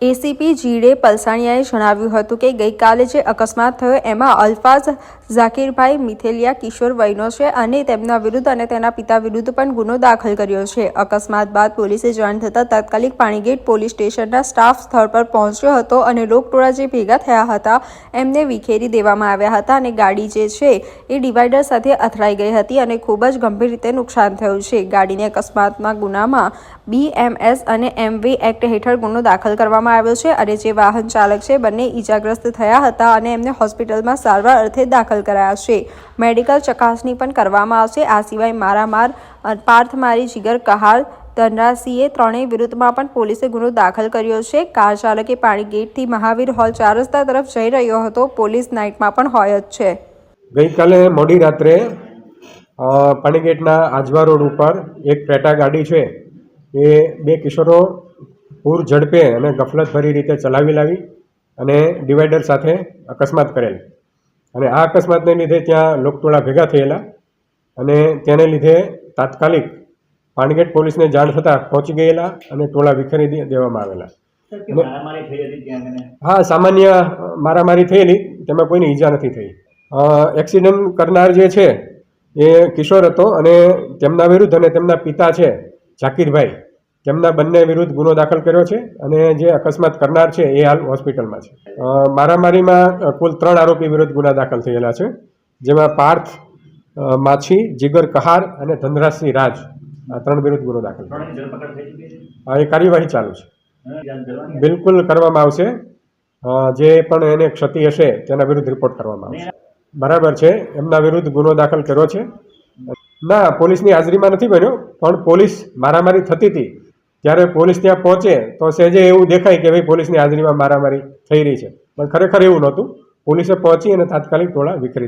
ACP જીડે પલસાણિયાએ જણાવ્યું હતું કે ગઈકાલે જે અકસ્માત થયો એમાં અલ્ફાઝ ઝાકીરભાઈ મિથેલિયા કિશોર વયનો છે અને તેમના વિરુદ્ધ અને તેના પિતા વિરુદ્ધ પણ ગુનો દાખલ કર્યો છે। અકસ્માત બાદ પોલીસે જાણ થતાં તાત્કાલિક પાણીગેટ પોલીસ સ્ટેશનના સ્ટાફ સ્થળ પર પહોંચ્યો હતો અને લોકટોળા જે ભેગા થયા હતા એમને વિખેરી દેવામાં આવ્યા હતા અને ગાડી જે છે એ ડિવાઈડર સાથે અથડાઈ ગઈ હતી અને ખૂબ જ ગંભીર રીતે નુકસાન થયું છે। ગાડીને અકસ્માતના ગુનામાં BMS અને MV એક્ટ હેઠળ ગુનો દાખલ કરવામાં આવ્યો છે અને જે વાહન ચાલક છે બંને ઈજાગ્રસ્ત થયા હતા અને એમને હોસ્પિટલમાં સારવાર અર્થે દાખલ કરાયા છે। મેડિકલ ચકાસણી પણ કરવામાં આવશે। આ સિવાય મારામાર, પાર્થમારી, જીગર કહાર, ધનરાજસિંહ ત્રણેય વિરુદ્ધમાં પણ પોલીસે ગુનો દાખલ કર્યો છે। કાર ચાલકે પાણીગેટથી મહાવીર હોલ 4 રસ્તા તરફ જઈ રહ્યો હતો। પોલીસ નાઇટમાં પણ હોય જ છે। ગઈકાલે મોડી રાત્રે પાણીગેટના આજવા રોડ ઉપર એક ક્રેટા ગાડી છે એ બે કિશોરો પૂર ઝડપે અને ગફલતભરી રીતે ચલાવી લાવી અને ડિવાઈડર સાથે અકસ્માત કરેલ અને આ અકસ્માતને લીધે ત્યાં લોકટોળા ભેગા થયેલા અને તેને લીધે તાત્કાલિક પાણીગેટ પોલીસને જાણ થતાં પહોંચી ગયેલા અને ટોળા વિખેરી દેવામાં આવેલા। હા, સામાન્ય મારામારી થયેલી, તેમાં કોઈની ઈજા નથી થઈ। એક્સિડન્ટ કરનાર જે છે એ કિશોર હતો અને તેમના વિરુદ્ધ અને તેમના પિતા છે ઝાકીરભાઈ, તેમના બંને વિરુદ્ધ ગુનો દાખલ કર્યો છે અને જે અકસ્માત કરનાર છે એ હાલ હોસ્પિટલમાં છે। મારામારીમાં કુલ 3 આરોપી વિરુદ્ધ ગુના દાખલ થયેલા છે, જેમાં પાર્થ માછી, જીગર કહાર અને ધનરાજસિંહ રાજ, આ 3 વિરુદ્ધ ગુનો દાખલ થયો। એ કાર્યવાહી ચાલુ છે, બિલકુલ કરવામાં આવશે। જે પણ એને ક્ષતિ હશે તેના વિરુદ્ધ રિપોર્ટ કરવામાં આવશે। બરાબર છે, એમના વિરુદ્ધ ગુનો દાખલ કર્યો છે। ના, પોલીસની હાજરીમાં નથી બન્યો, પણ પોલીસ મારામારી થતી હતી ત્યારે પોલીસ ત્યાં પહોંચે તો સહેજે એવું દેખાય કે ભાઈ પોલીસની હાજરીમાં મારામારી થઈ રહી છે, પણ ખરેખર એવું નહોતું। પોલીસે પહોંચી અને તાત્કાલિક ટોળા વિખેરી દીધા।